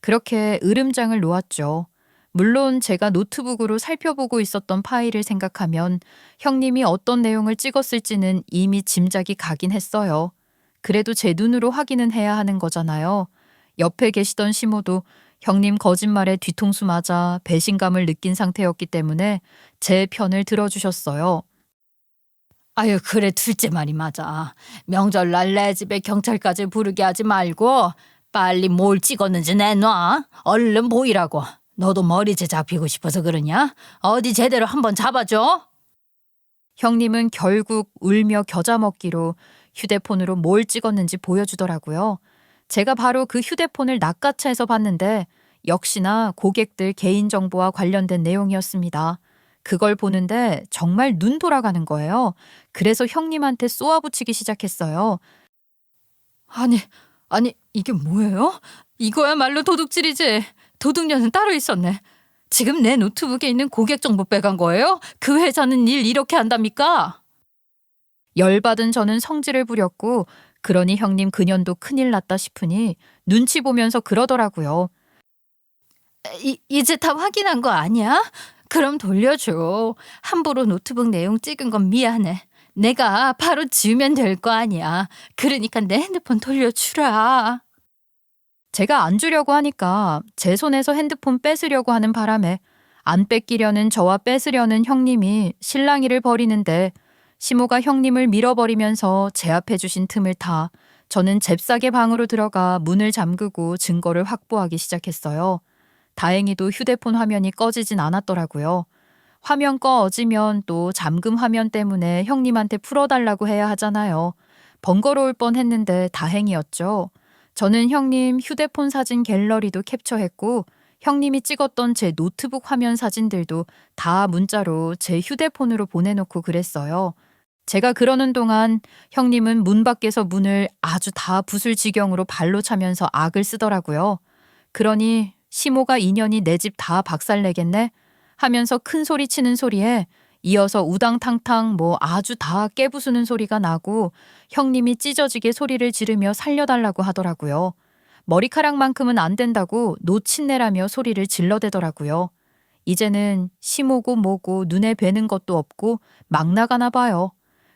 그렇게 으름장을 놓았죠. 물론 제가 노트북으로 살펴보고 있었던 파일을 생각하면 형님이 어떤 내용을 찍었을지는 이미 짐작이 가긴 했어요. 그래도 제 눈으로 확인은 해야 하는 거잖아요. 옆에 계시던 시모도 형님 거짓말에 뒤통수 맞아 배신감을 느낀 상태였기 때문에 제 편을 들어주셨어요. 아유, 그래, 둘째 말이 맞아. 명절날 내 집에 경찰까지 부르게 하지 말고 빨리 뭘 찍었는지 내놔. 얼른 보이라고. 너도 머리채 잡히고 싶어서 그러냐? 어디 제대로 한번 잡아줘. 형님은 결국 울며 겨자 먹기로 휴대폰으로 뭘 찍었는지 보여주더라고요. 제가 바로 그 휴대폰을 낚아채서 봤는데 역시나 고객들 개인정보와 관련된 내용이었습니다. 그걸 보는데 정말 눈 돌아가는 거예요. 그래서 형님한테 쏘아붙이기 시작했어요. 아니, 이게 뭐예요? 이거야말로 도둑질이지. 도둑년은 따로 있었네. 지금 내 노트북에 있는 고객 정보 빼간 거예요? 그 회사는 일 이렇게 한답니까? 열받은 저는 성질을 부렸고 그러니 형님 그년도 큰일 났다 싶으니 눈치 보면서 그러더라고요. 이제 다 확인한 거 아니야? 그럼 돌려줘. 함부로 노트북 내용 찍은 건 미안해. 내가 바로 지우면 될 거 아니야. 그러니까 내 핸드폰 돌려주라. 제가 안 주려고 하니까 제 손에서 핸드폰 뺏으려고 하는 바람에 안 뺏기려는 저와 뺏으려는 형님이 실랑이를 벌이는데 시모가 형님을 밀어버리면서 제압해 주신 틈을 타 저는 잽싸게 방으로 들어가 문을 잠그고 증거를 확보하기 시작했어요. 다행히도 휴대폰 화면이 꺼지진 않았더라고요. 화면 꺼지면 또 잠금 화면 때문에 형님한테 풀어달라고 해야 하잖아요. 번거로울 뻔했는데 다행이었죠. 저는 형님 휴대폰 사진 갤러리도 캡처했고 형님이 찍었던 제 노트북 화면 사진들도 다 문자로 제 휴대폰으로 보내놓고 그랬어요. 제가 그러는 동안 형님은 문 밖에서 문을 아주 다 부술 지경으로 발로 차면서 악을 쓰더라고요. 그러니 시모가 인연이 내 집 다 박살내겠네 하면서 큰 소리 치는 소리에 이어서 우당탕탕 아주 다 깨부수는 소리가 나고 형님이 찢어지게 소리를 지르며 살려달라고 하더라고요. 머리카락만큼은 안 된다고 노친내라며 소리를 질러대더라고요. 이제는 시모고 뭐고 눈에 뵈는 것도 없고 막 나가나 봐요.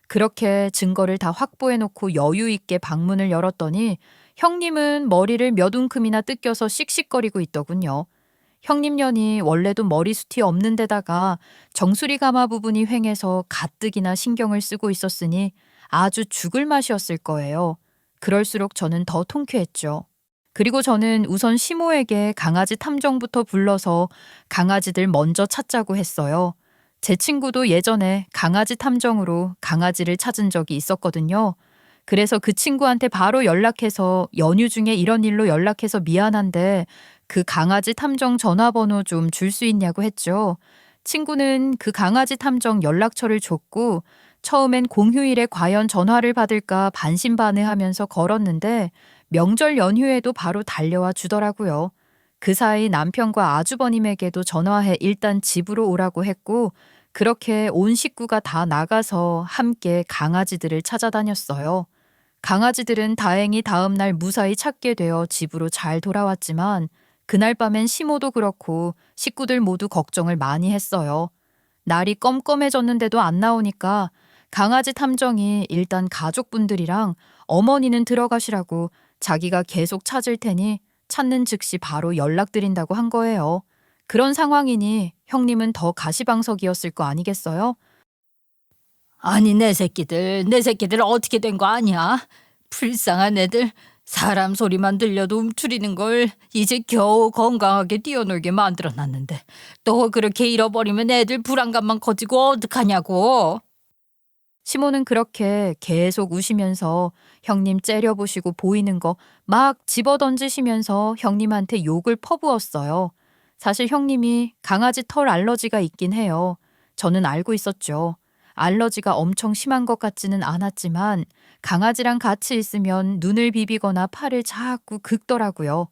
그렇게 증거를 다 확보해놓고 여유 있게 방문을 열었더니 형님은 머리를 몇 움큼이나 뜯겨서 씩씩거리고 있더군요. 형님년이 원래도 머리숱이 없는 데다가 정수리 가마 부분이 휑해서 가뜩이나 신경을 쓰고 있었으니 아주 죽을 맛이었을 거예요. 그럴수록 저는 더 통쾌했죠. 그리고 저는 우선 시모에게 강아지 탐정부터 불러서 강아지들 먼저 찾자고 했어요. 제 친구도 예전에 강아지 탐정으로 강아지를 찾은 적이 있었거든요. 그래서 그 친구한테 바로 연락해서 연휴 중에 이런 일로 연락해서 미안한데 그 강아지 탐정 전화번호 좀 줄 수 있냐고 했죠. 친구는 그 강아지 탐정 연락처를 줬고 처음엔 공휴일에 과연 전화를 받을까 반신반의하면서 걸었는데 명절 연휴에도 바로 달려와 주더라고요. 그 사이 남편과 아주버님에게도 전화해 일단 집으로 오라고 했고 그렇게 온 식구가 다 나가서 함께 강아지들을 찾아다녔어요. 강아지들은 다행히 다음 날 무사히 찾게 되어 집으로 잘 돌아왔지만 그날 밤엔 시모도 그렇고 식구들 모두 걱정을 많이 했어요. 날이 껌껌해졌는데도 안 나오니까 강아지 탐정이 일단 가족분들이랑 어머니는 들어가시라고 자기가 계속 찾을 테니 찾는 즉시 바로 연락드린다고 한 거예요. 그런 상황이니 형님은 더 가시방석이었을 거 아니겠어요? 아니, 내 새끼들 어떻게 된 거 아니야? 불쌍한 애들. 사람 소리만 들려도 움츠리는 걸 이제 겨우 건강하게 뛰어놀게 만들어놨는데 또 그렇게 잃어버리면 애들 불안감만 커지고 어떡하냐고. 시모는 그렇게 계속 우시면서 형님 째려보시고 보이는 거 막 집어던지시면서 형님한테 욕을 퍼부었어요. 사실 형님이 강아지 털 알러지가 있긴 해요. 저는 알고 있었죠. 알러지가 엄청 심한 것 같지는 않았지만 강아지랑 같이 있으면 눈을 비비거나 팔을 자꾸 긁더라고요.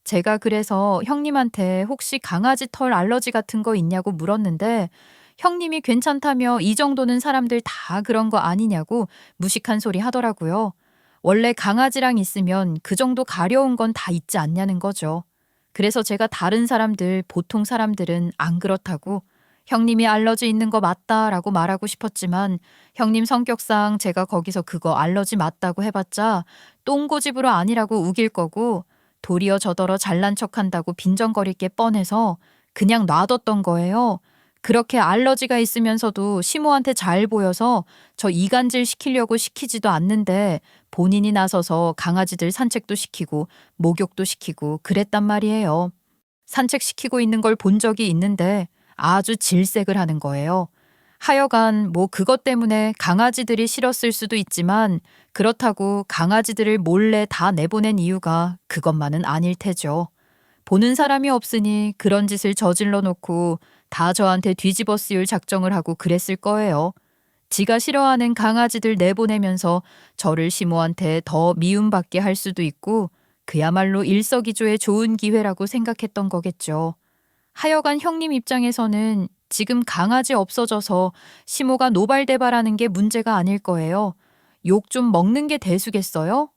제가 그래서 형님한테 혹시 강아지 털 알러지 같은 거 있냐고 물었는데 형님이 괜찮다며 이 정도는 사람들 다 그런 거 아니냐고 무식한 소리 하더라고요. 원래 강아지랑 있으면 그 정도 가려운 건 다 있지 않냐는 거죠. 그래서 제가 다른 사람들, 보통 사람들은 안 그렇다고 형님이 알러지 있는 거 맞다라고 말하고 싶었지만 형님 성격상 제가 거기서 그거 알러지 맞다고 해봤자 똥고집으로 아니라고 우길 거고 도리어 저더러 잘난 척한다고 빈정거릴 게 뻔해서 그냥 놔뒀던 거예요. 그렇게 알러지가 있으면서도 시모한테 잘 보여서 저 이간질 시키려고 시키지도 않는데 본인이 나서서 강아지들 산책도 시키고 목욕도 시키고 그랬단 말이에요. 산책시키고 있는 걸 본 적이 있는데 아주 질색을 하는 거예요. 하여간 그것 때문에 강아지들이 싫었을 수도 있지만 그렇다고 강아지들을 몰래 다 내보낸 이유가 그것만은 아닐 테죠. 보는 사람이 없으니 그런 짓을 저질러 놓고 다 저한테 뒤집어 쓰일 작정을 하고 그랬을 거예요. 지가 싫어하는 강아지들 내보내면서 저를 시모한테 더 미움받게 할 수도 있고 그야말로 일석이조의 좋은 기회라고 생각했던 거겠죠. 하여간 형님 입장에서는 지금 강아지 없어져서 시모가 노발대발하는 게 문제가 아닐 거예요. 욕 좀 먹는 게 대수겠어요?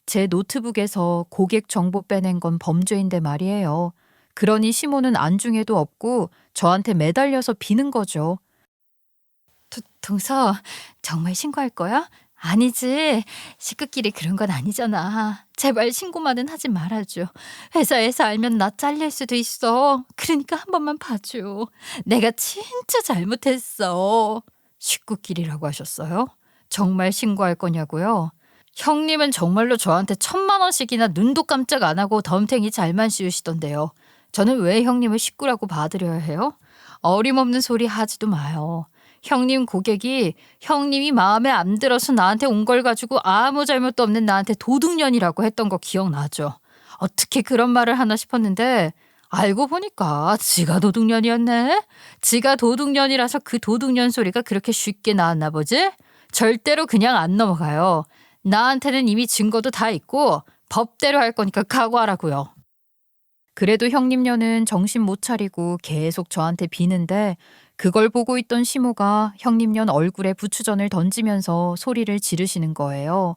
제 노트북에서 고객 정보 빼낸 건 범죄인데 말이에요. 그러니 시모는 안중에도 없고 저한테 매달려서 비는 거죠. 동서, 정말 신고할 거야? 아니지. 식구끼리 그런 건 아니잖아. 제발 신고만은 하지 말아줘. 회사에서 알면 나 잘릴 수도 있어. 그러니까 한 번만 봐줘. 내가 진짜 잘못했어. 식구끼리라고 하셨어요? 정말 신고할 거냐고요? 형님은 정말로 저한테 1,000만 원씩이나 눈도 깜짝 안 하고 덤탱이 잘만 씌우시던데요. 저는 왜 형님을 식구라고 봐드려야 해요? 어림없는 소리 하지도 마요. 형님 고객이 형님이 마음에 안 들어서 나한테 온 걸 가지고 아무 잘못도 없는 나한테 도둑년이라고 했던 거 기억나죠? 어떻게 그런 말을 하나 싶었는데 알고 보니까 지가 도둑년이었네? 지가 도둑년이라서 그 도둑년 소리가 그렇게 쉽게 나왔나 보지? 절대로 그냥 안 넘어가요. 나한테는 이미 증거도 다 있고 법대로 할 거니까 각오하라고요. 그래도 형님녀는 정신 못 차리고 계속 저한테 비는데 그걸 보고 있던 시모가 형님년 얼굴에 부추전을 던지면서 소리를 지르시는 거예요.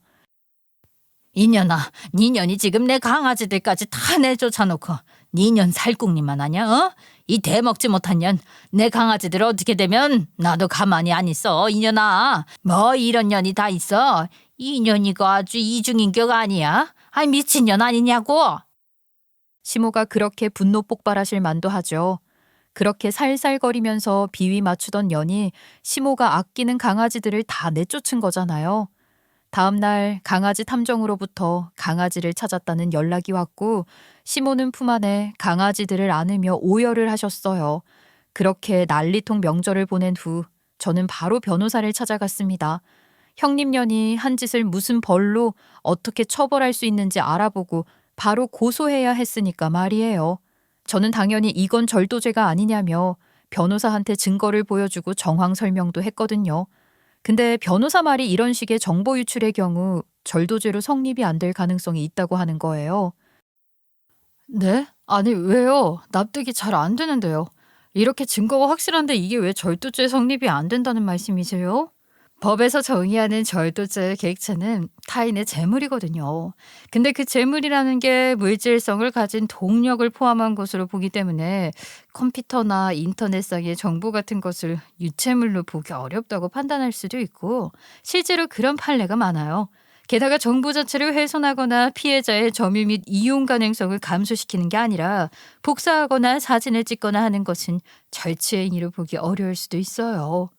이년아, 니년이 지금 내 강아지들까지 다 내쫓아놓고 니년 살궁리만 하냐? 어? 이 대먹지 못한 년, 내 강아지들 어떻게 되면 나도 가만히 안 있어. 이년아, 뭐 이런 년이 다 있어. 이 년이가 아주 이중인격 아니야? 아니 미친 년 아니냐고. 시모가 그렇게 분노 폭발하실 만도 하죠. 그렇게 살살거리면서 비위 맞추던 년이 시모가 아끼는 강아지들을 다 내쫓은 거잖아요. 다음 날 강아지 탐정으로부터 강아지를 찾았다는 연락이 왔고 시모는 품 안에 강아지들을 안으며 오열을 하셨어요. 그렇게 난리통 명절을 보낸 후 저는 바로 변호사를 찾아갔습니다. 형님년이 한 짓을 무슨 벌로 어떻게 처벌할 수 있는지 알아보고 바로 고소해야 했으니까 말이에요. 저는 당연히 이건 절도죄가 아니냐며 변호사한테 증거를 보여주고 정황 설명도 했거든요. 근데 변호사 말이 이런 식의 정보 유출의 경우 절도죄로 성립이 안 될 가능성이 있다고 하는 거예요. 네? 아니 왜요? 납득이 잘 안 되는데요. 이렇게 증거가 확실한데 이게 왜 절도죄 성립이 안 된다는 말씀이세요? 법에서 정의하는 절도죄의 객체는 타인의 재물이거든요. 근데 그 재물이라는 게 물질성을 가진 동력을 포함한 것으로 보기 때문에 컴퓨터나 인터넷상의 정보 같은 것을 유체물로 보기 어렵다고 판단할 수도 있고 실제로 그런 판례가 많아요. 게다가 정보 자체를 훼손하거나 피해자의 점유 및 이용 가능성을 감소시키는 게 아니라 복사하거나 사진을 찍거나 하는 것은 절취행위로 보기 어려울 수도 있어요.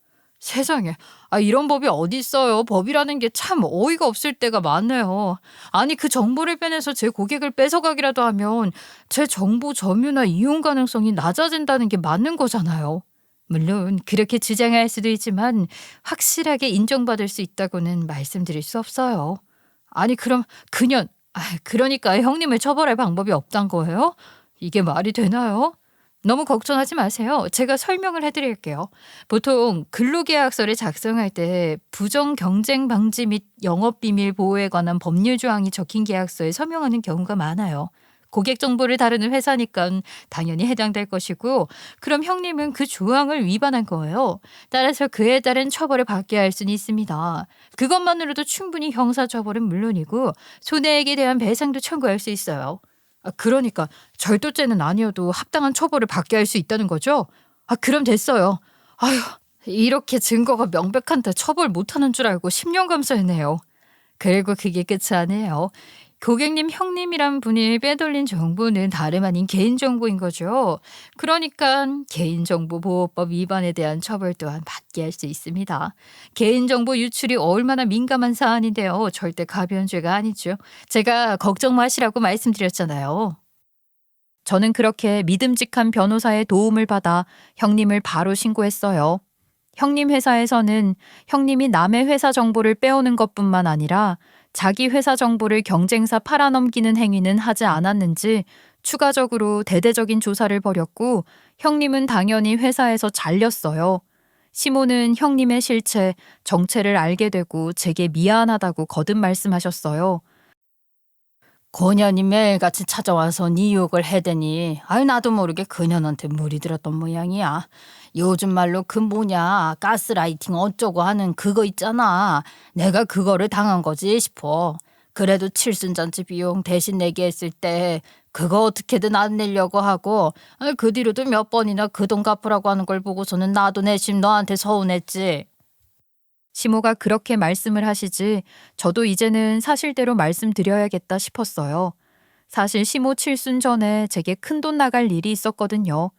세상에, 이런 법이 어디 있어요? 법이라는 게 참 어이가 없을 때가 많네요. 아니 그 정보를 빼내서 제 고객을 뺏어가기라도 하면 제 정보 점유나 이용 가능성이 낮아진다는 게 맞는 거잖아요. 물론 그렇게 주장할 수도 있지만 확실하게 인정받을 수 있다고는 말씀드릴 수 없어요. 아니 그럼 그년, 그러니까 형님을 처벌할 방법이 없단 거예요? 이게 말이 되나요? 너무 걱정하지 마세요. 제가 설명을 해드릴게요. 보통 근로계약서를 작성할 때 부정 경쟁 방지 및 영업비밀 보호에 관한 법률 조항이 적힌 계약서에 서명하는 경우가 많아요. 고객 정보를 다루는 회사니까 당연히 해당될 것이고 그럼 형님은 그 조항을 위반한 거예요. 따라서 그에 따른 처벌을 받게 할 수는 있습니다. 그것만으로도 충분히 형사처벌은 물론이고 손해액에 대한 배상도 청구할 수 있어요. 그러니까 절도죄는 아니어도 합당한 처벌을 받게 할 수 있다는 거죠? 그럼 됐어요. 아휴, 이렇게 증거가 명백한데 처벌 못하는 줄 알고 10년 감수했네요. 그리고 그게 끝이 아니에요. 고객님 형님이란 분이 빼돌린 정보는 다름 아닌 개인정보인 거죠. 그러니까 개인정보보호법 위반에 대한 처벌 또한 받게 할 수 있습니다. 개인정보 유출이 얼마나 민감한 사안인데요. 절대 가벼운 죄가 아니죠. 제가 걱정 마시라고 말씀드렸잖아요. 저는 그렇게 믿음직한 변호사의 도움을 받아 형님을 바로 신고했어요. 형님 회사에서는 형님이 남의 회사 정보를 빼오는 것뿐만 아니라 자기 회사 정보를 경쟁사 팔아넘기는 행위는 하지 않았는지 추가적으로 대대적인 조사를 벌였고 형님은 당연히 회사에서 잘렸어요. 시모는 형님의 실체, 정체를 알게 되고 제게 미안하다고 거듭 말씀하셨어요. 고년이 매일같이 찾아와서 네 욕을 해대니 나도 모르게 그년한테 물이 들었던 모양이야. 요즘 말로 그 뭐냐 가스라이팅 어쩌고 하는 그거 있잖아. 내가 그거를 당한 거지 싶어. 그래도 칠순잔치 비용 대신 내게 했을 때 그거 어떻게든 안 내려고 하고 그 뒤로도 몇 번이나 그 돈 갚으라고 하는 걸 보고서는 나도 내심 너한테 서운했지. 시모가 그렇게 말씀을 하시지 저도 이제는 사실대로 말씀드려야겠다 싶었어요. 사실 시모 칠순 전에 제게 큰돈 나갈 일이 있었거든요.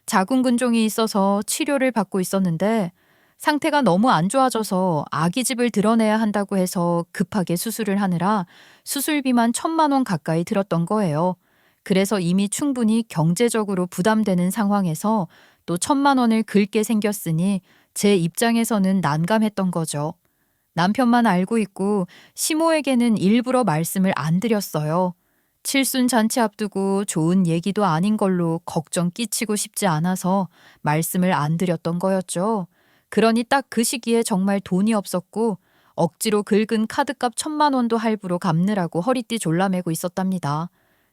자궁근종이 있어서 치료를 받고 있었는데 상태가 너무 안 좋아져서 아기집을 드러내야 한다고 해서 급하게 수술을 하느라 수술비만 1,000만 원 가까이 들었던 거예요. 그래서 이미 충분히 경제적으로 부담되는 상황에서 또 1,000만 원을 긁게 생겼으니 제 입장에서는 난감했던 거죠. 남편만 알고 있고 시모에게는 일부러 말씀을 안 드렸어요. 칠순 잔치 앞두고 좋은 얘기도 아닌 걸로 걱정 끼치고 싶지 않아서 말씀을 안 드렸던 거였죠. 그러니 딱 그 시기에 정말 돈이 없었고 억지로 긁은 카드값 1,000만 원도 할부로 갚느라고 허리띠 졸라매고 있었답니다.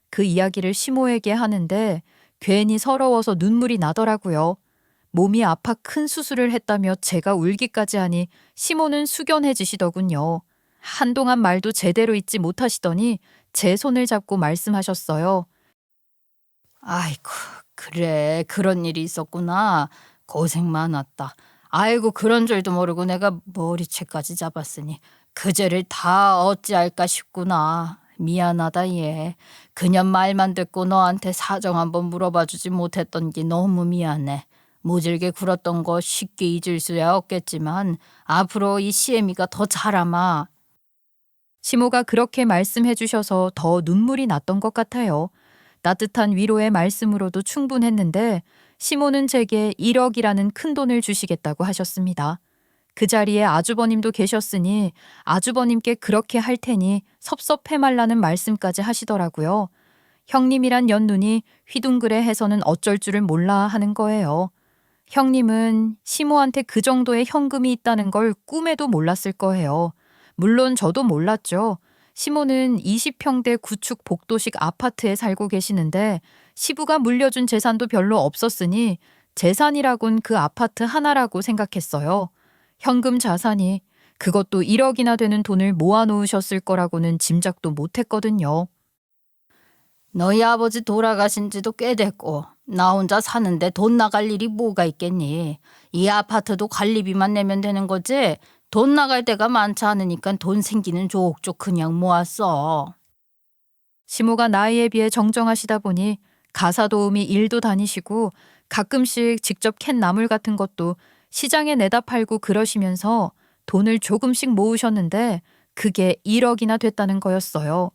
그 이야기를 시모에게 하는데 괜히 서러워서 눈물이 나더라고요. 몸이 아파 큰 수술을 했다며 제가 울기까지 하니 시모는 숙연해지시더군요. 한동안 말도 제대로 잊지 못하시더니 제 손을 잡고 말씀하셨어요. 아이고, 그래. 그런 일이 있었구나. 고생 많았다. 아이고, 그런 줄도 모르고 내가 머리채까지 잡았으니 그 죄를 다 어찌할까 싶구나. 미안하다 얘. 그년 말만 듣고 너한테 사정 한번 물어봐 주지 못했던 게 너무 미안해. 모질게 굴었던 거 쉽게 잊을 수야 없겠지만 앞으로 이 시애미가 더 자라마. 시모가 그렇게 말씀해 주셔서 더 눈물이 났던 것 같아요. 따뜻한 위로의 말씀으로도 충분했는데 시모는 제게 1억이라는 큰 돈을 주시겠다고 하셨습니다. 그 자리에 아주버님도 계셨으니 아주버님께 그렇게 할 테니 섭섭해 말라는 말씀까지 하시더라고요. 형님이란 연눈이 휘둥그레 해서는 어쩔 줄을 몰라 하는 거예요. 형님은 시모한테 그 정도의 현금이 있다는 걸 꿈에도 몰랐을 거예요. 물론 저도 몰랐죠. 시모는 20평대 구축 복도식 아파트에 살고 계시는데 시부가 물려준 재산도 별로 없었으니 재산이라곤 그 아파트 하나라고 생각했어요. 현금 자산이 그것도 1억이나 되는 돈을 모아놓으셨을 거라고는 짐작도 못했거든요. 너희 아버지 돌아가신 지도 꽤 됐고 나 혼자 사는데 돈 나갈 일이 뭐가 있겠니? 이 아파트도 관리비만 내면 되는 거지? 돈 나갈 데가 많지 않으니까 돈 생기는 족족 그냥 모았어. 시모가 나이에 비해 정정하시다 보니 가사 도우미 일도 다니시고 가끔씩 직접 캔 나물 같은 것도 시장에 내다 팔고 그러시면서 돈을 조금씩 모으셨는데 그게 1억이나 됐다는 거였어요.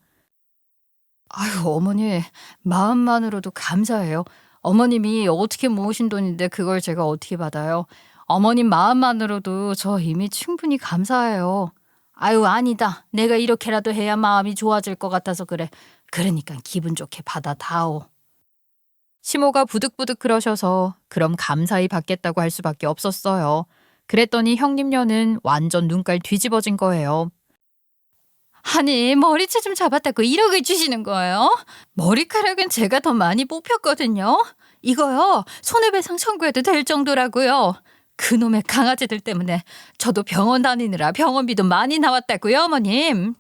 아유, 어머니 마음만으로도 감사해요. 어머님이 어떻게 모으신 돈인데 그걸 제가 어떻게 받아요? 어머님 마음만으로도 저 이미 충분히 감사해요. 아유, 아니다. 내가 이렇게라도 해야 마음이 좋아질 것 같아서 그래. 그러니까 기분 좋게 받아다오. 시모가 부득부득 그러셔서 그럼 감사히 받겠다고 할 수밖에 없었어요. 그랬더니 형님녀는 완전 눈깔 뒤집어진 거예요. 아니, 머리채 좀 잡았다고 1억을 주시는 거예요? 머리카락은 제가 더 많이 뽑혔거든요. 이거요, 손해배상 청구해도 될 정도라고요. 그놈의 강아지들 때문에 저도 병원 다니느라 병원비도 많이 나왔다고요, 어머님.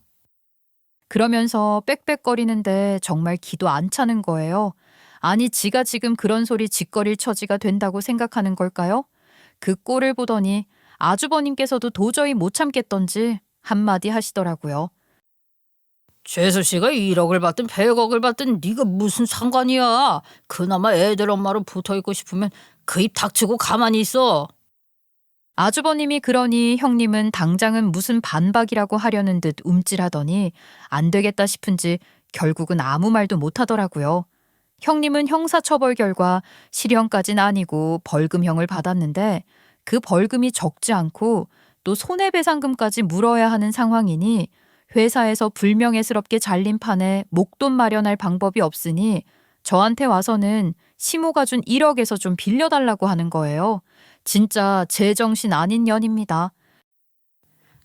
그러면서 빽빽거리는데 정말 기도 안 차는 거예요. 아니 지가 지금 그런 소리 짓거릴 처지가 된다고 생각하는 걸까요? 그 꼴을 보더니 아주버님께서도 도저히 못 참겠던지 한마디 하시더라고요. 최수 씨가 1억을 받든 100억을 받든 네가 무슨 상관이야. 그나마 애들 엄마로 붙어있고 싶으면 그 입 닥치고 가만히 있어. 아주버님이 그러니 형님은 당장은 무슨 반박이라고 하려는 듯 움찔하더니 안 되겠다 싶은지 결국은 아무 말도 못 하더라고요. 형님은 형사처벌 결과 실형까진 아니고 벌금형을 받았는데 그 벌금이 적지 않고 또 손해배상금까지 물어야 하는 상황이니 회사에서 불명예스럽게 잘린 판에 목돈 마련할 방법이 없으니 저한테 와서는 시모가 준 1억에서 좀 빌려달라고 하는 거예요. 진짜 제정신 아닌 년입니다.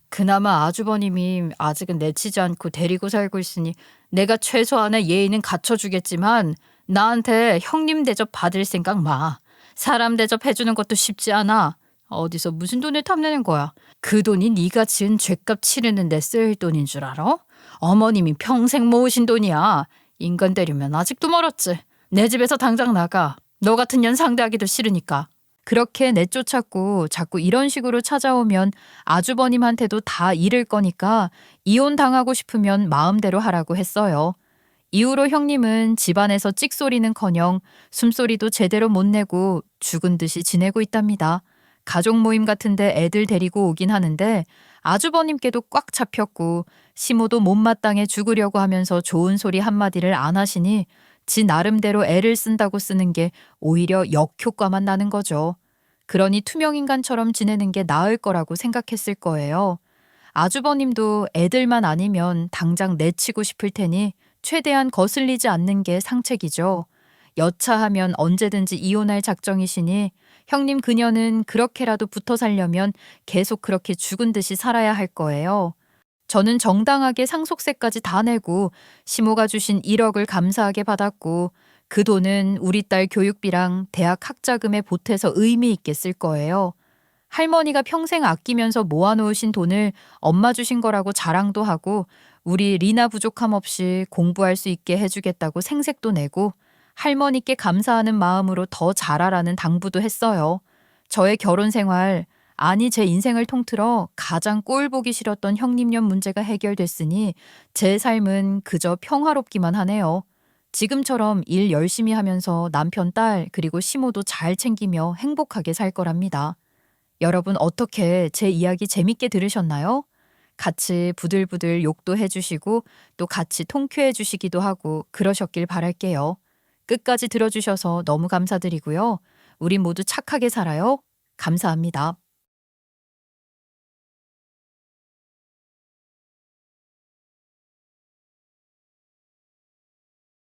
그나마 아주버님이 아직은 내치지 않고 데리고 살고 있으니 내가 최소한의 예의는 갖춰주겠지만 나한테 형님 대접 받을 생각 마. 사람 대접해주는 것도 쉽지 않아. 어디서 무슨 돈을 탐내는 거야. 그 돈이 네가 지은 죄값 치르는데 쓸 돈인 줄 알아? 어머님이 평생 모으신 돈이야. 인간 되려면 아직도 멀었지. 내 집에서 당장 나가. 너 같은 년 상대하기도 싫으니까. 그렇게 내쫓았고 자꾸 이런 식으로 찾아오면 아주버님한테도 다 잃을 거니까 이혼당하고 싶으면 마음대로 하라고 했어요. 이후로 형님은 집안에서 찍소리는커녕 숨소리도 제대로 못 내고 죽은 듯이 지내고 있답니다. 가족 모임 같은데 애들 데리고 오긴 하는데 아주버님께도 꽉 잡혔고 시모도 못마땅해 죽으려고 하면서 좋은 소리 한마디를 안 하시니 지 나름대로 애를 쓴다고 쓰는 게 오히려 역효과만 나는 거죠. 그러니 투명인간처럼 지내는 게 나을 거라고 생각했을 거예요. 아주버님도 애들만 아니면 당장 내치고 싶을 테니 최대한 거슬리지 않는 게 상책이죠. 여차하면 언제든지 이혼할 작정이시니 형님 그녀는 그렇게라도 붙어 살려면 계속 그렇게 죽은 듯이 살아야 할 거예요. 저는 정당하게 상속세까지 다 내고 시모가 주신 1억을 감사하게 받았고 그 돈은 우리 딸 교육비랑 대학 학자금에 보태서 의미 있게 쓸 거예요. 할머니가 평생 아끼면서 모아놓으신 돈을 엄마 주신 거라고 자랑도 하고 우리 리나 부족함 없이 공부할 수 있게 해주겠다고 생색도 내고 할머니께 감사하는 마음으로 더 잘하라는 당부도 했어요. 저의 결혼 생활, 아니 제 인생을 통틀어 가장 꼴 보기 싫었던 형님년 문제가 해결됐으니 제 삶은 그저 평화롭기만 하네요. 지금처럼 일 열심히 하면서 남편, 딸 그리고 시모도 잘 챙기며 행복하게 살 거랍니다. 여러분 어떻게 제 이야기 재밌게 들으셨나요? 같이 부들부들 욕도 해주시고 또 같이 통쾌해 주시기도 하고 그러셨길 바랄게요. 끝까지 들어주셔서 너무 감사드리고요. 우리 모두 착하게 살아요. 감사합니다.